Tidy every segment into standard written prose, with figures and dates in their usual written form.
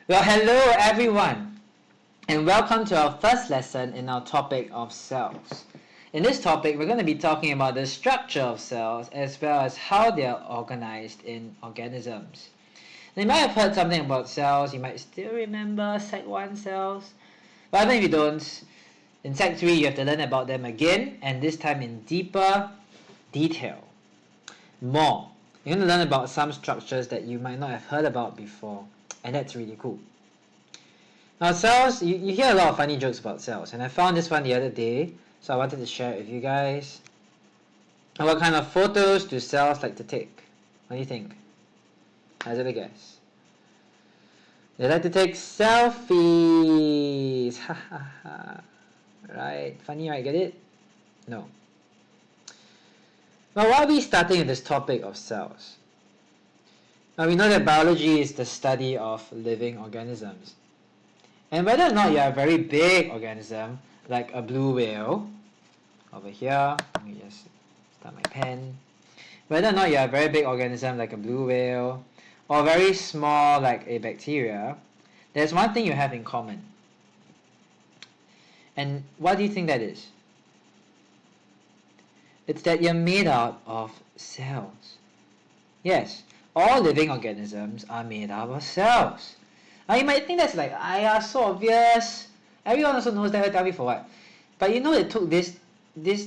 Well, hello everyone, and welcome to our first lesson in our topic of cells. In this topic, we're going to be talking about the structure of cells as well as how they are organized in organisms. Now, you might have heard something about cells, you might still remember Sec 1 cells, but even if you don't, in Sec 3 you have to learn about them again, and this time in deeper detail. More. You're going to learn about some structures that you might not have heard about before, and that's really cool. Now cells, you hear a lot of funny jokes about cells, and I found this one the other day, so I wanted to share it with you guys. And what kind of photos do cells like to take? What do you think? Hazard a guess. They like to take selfies! Ha ha ha. Right, funny right, get it? No. Now why are we starting with this topic of cells? Now we know that biology is the study of living organisms. And whether or not you're a very big organism, like a blue whale, over here, let me just start my pen. Whether or not you're a very big organism like a blue whale, or very small like a bacteria, there's one thing you have in common. And what do you think that is? It's that you're made out of cells. Yes, all living organisms are made out of cells. Now you might think that's like, so obvious. Everyone also knows that, tell me for what. But you know it took this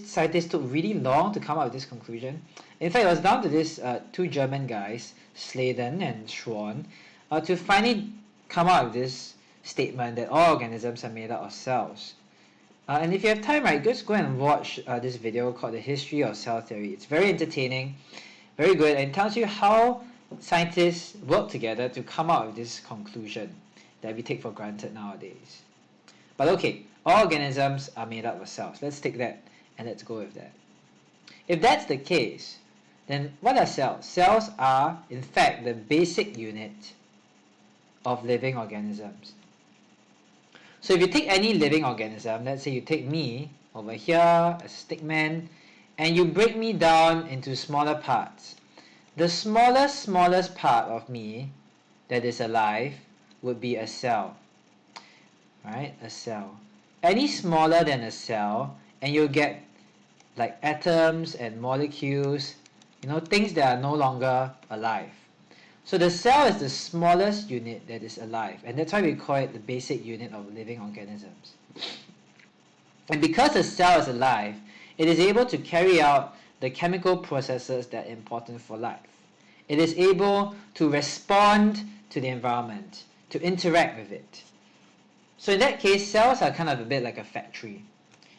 scientist took really long to come up with this conclusion. In fact, it was down to this two German guys, Sladen and Schwann, to finally come up with this statement that all organisms are made out of cells. And if you have time, right, just go and watch this video called The History of Cell Theory. It's very entertaining, very good, and it tells you how scientists work together to come up with this conclusion that we take for granted nowadays. But okay, all organisms are made up of cells. Let's take that and let's go with that. If that's the case, then what are cells? Cells are, in fact, the basic unit of living organisms. So if you take any living organism, let's say you take me over here, a stick man, and you break me down into smaller parts. The smallest part of me that is alive would be a cell, right? A cell. Any smaller than a cell, and you'll get like atoms and molecules, things that are no longer alive. So the cell is the smallest unit that is alive, and that's why we call it the basic unit of living organisms. And because the cell is alive, it is able to carry out the chemical processes that are important for life. It is able to respond to the environment, to interact with it. So in that case, cells are kind of a bit like a factory,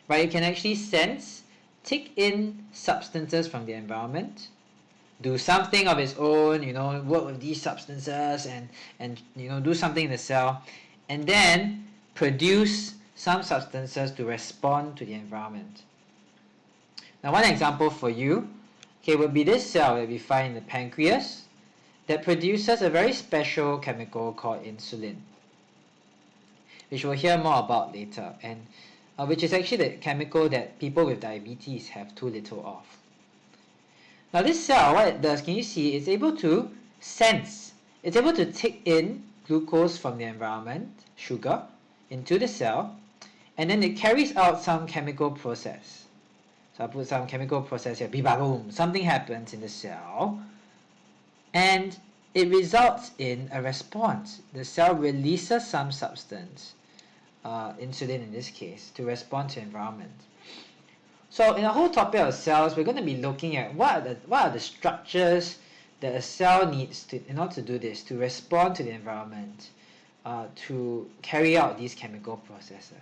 right? It can actually sense, take in substances from the environment, do something of its own, work with these substances and do something in the cell, and then produce some substances to respond to the environment. Now one example for you, would be this cell that we find in the pancreas that produces a very special chemical called insulin, which we'll hear more about later, and which is actually the chemical that people with diabetes have too little of. Now this cell, what it does, can you see, it's able to sense, it's able to take in glucose from the environment, sugar, into the cell, and then it carries out some chemical process. So I put some chemical process here, boom, something happens in the cell, and it results in a response. The cell releases some substance, insulin in this case, to respond to environment. So in the whole topic of cells, we're going to be looking at what are the structures that a cell needs in order to do this, to respond to the environment, to carry out these chemical processes.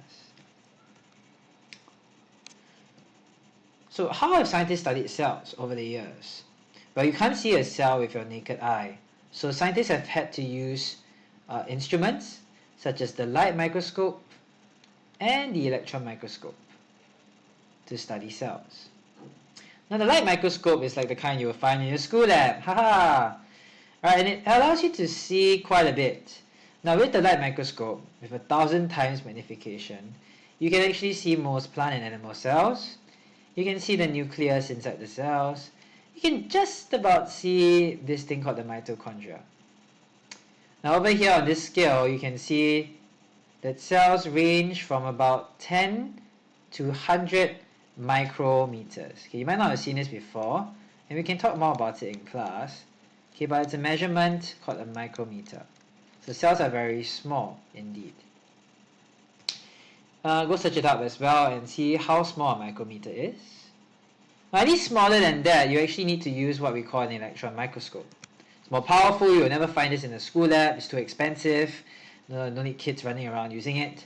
So how have scientists studied cells over the years? Well, you can't see a cell with your naked eye. So scientists have had to use instruments such as the light microscope and the electron microscope to study cells. Now the light microscope is like the kind you will find in your school lab, haha! Right, and it allows you to see quite a bit. Now with the light microscope, with 1,000 times magnification, you can actually see most plant and animal cells. You can see the nucleus inside the cells. You can just about see this thing called the mitochondria. Now over here on this scale, you can see that cells range from about 10 to 100 micrometers. Okay, you might not have seen this before, and we can talk more about it in class. Okay, but it's a measurement called a micrometer. So cells are very small indeed. Go search it up as well and see how small a micrometer is. Now, any smaller than that, you actually need to use what we call an electron microscope. It's more powerful. You will never find this in a school lab. It's too expensive. No need kids running around using it.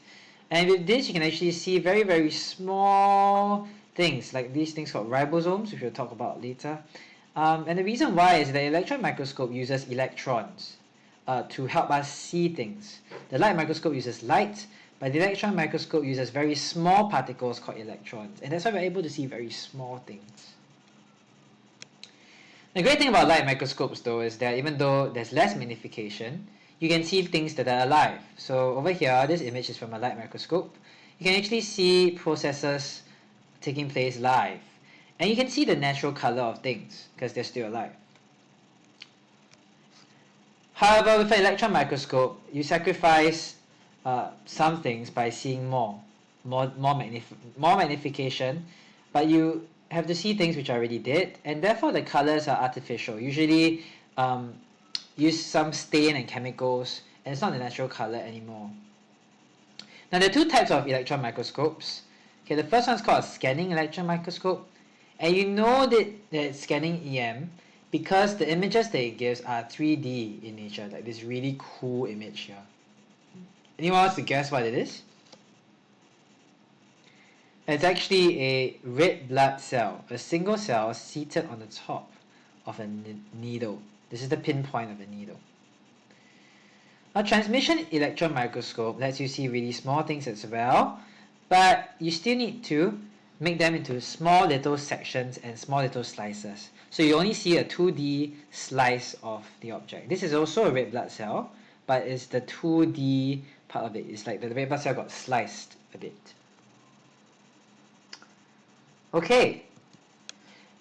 And with this, you can actually see very, very small things, like these things called ribosomes, which we'll talk about later. And the reason why is the electron microscope uses electrons to help us see things. The light microscope uses light, but the electron microscope uses very small particles called electrons. And that's why we're able to see very small things. The great thing about light microscopes though is that even though there's less magnification, you can see things that are alive. So over here, this image is from a light microscope. You can actually see processes taking place live. And you can see the natural color of things because they're still alive. However, with an electron microscope, you sacrifice some things by seeing more magnification, but you have to see things which are already dead, and therefore the colors are artificial. Usually use some stain and chemicals, and it's not the natural color anymore. Now there are two types of electron microscopes. Okay, the first one is called a scanning electron microscope, and you know that it's scanning EM because the images that it gives are 3D in nature, like this really cool image here. Anyone wants to guess what it is? It's actually a red blood cell, a single cell seated on the top of a needle. This is the pinpoint of a needle. A transmission electron microscope lets you see really small things as well, but you still need to make them into small little sections and small little slices. So you only see a 2D slice of the object. This is also a red blood cell, but it's the 2D part of it. It's like the red blood cell got sliced a bit. Okay.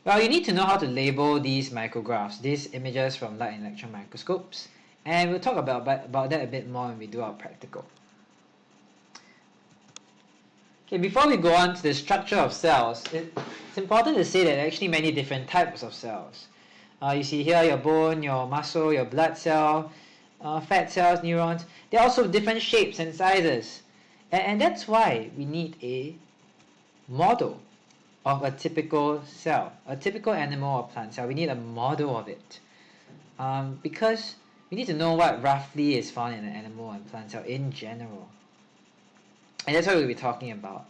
Well, you need to know how to label these micrographs, these images from light and electron microscopes, and we'll talk about that a bit more when we do our practical. Okay, before we go on to the structure of cells, it's important to say that there are actually many different types of cells. You see here your bone, your muscle, your blood cell, fat cells, neurons. They're also different shapes and sizes. And that's why we need a model of a typical cell, a typical animal or plant cell. We need a model of it because we need to know what roughly is found in an animal and plant cell in general. And that's what we'll be talking about.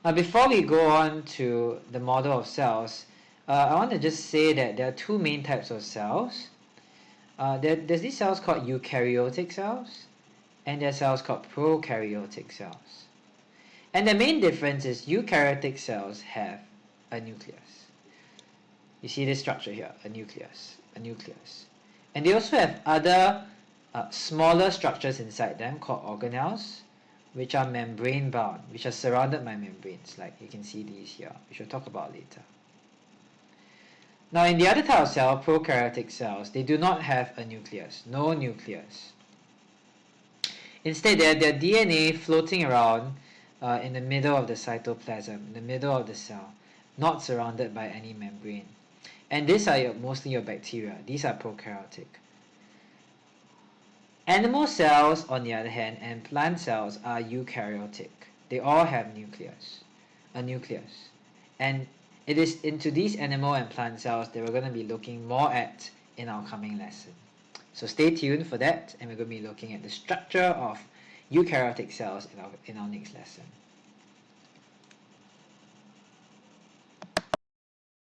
Now before we go on to the model of cells, I want to just say that there are two main types of cells. There's these cells called eukaryotic cells, and there are cells called prokaryotic cells. And the main difference is eukaryotic cells have a nucleus. You see this structure here, a nucleus. And they also have other smaller structures inside them called organelles, which are membrane bound, which are surrounded by membranes, like you can see these here, which we'll talk about later. Now in the other type of cell, prokaryotic cells, they do not have a nucleus, no nucleus. Instead, they have their DNA floating around in the middle of the cytoplasm, in the middle of the cell, not surrounded by any membrane. And these are mostly your bacteria. These are prokaryotic. Animal cells, on the other hand, and plant cells are eukaryotic. They all have a nucleus. And it is into these animal and plant cells that we're going to be looking more at in our coming lesson. So stay tuned for that, and we're going to be looking at the structure of eukaryotic cells in our next lesson.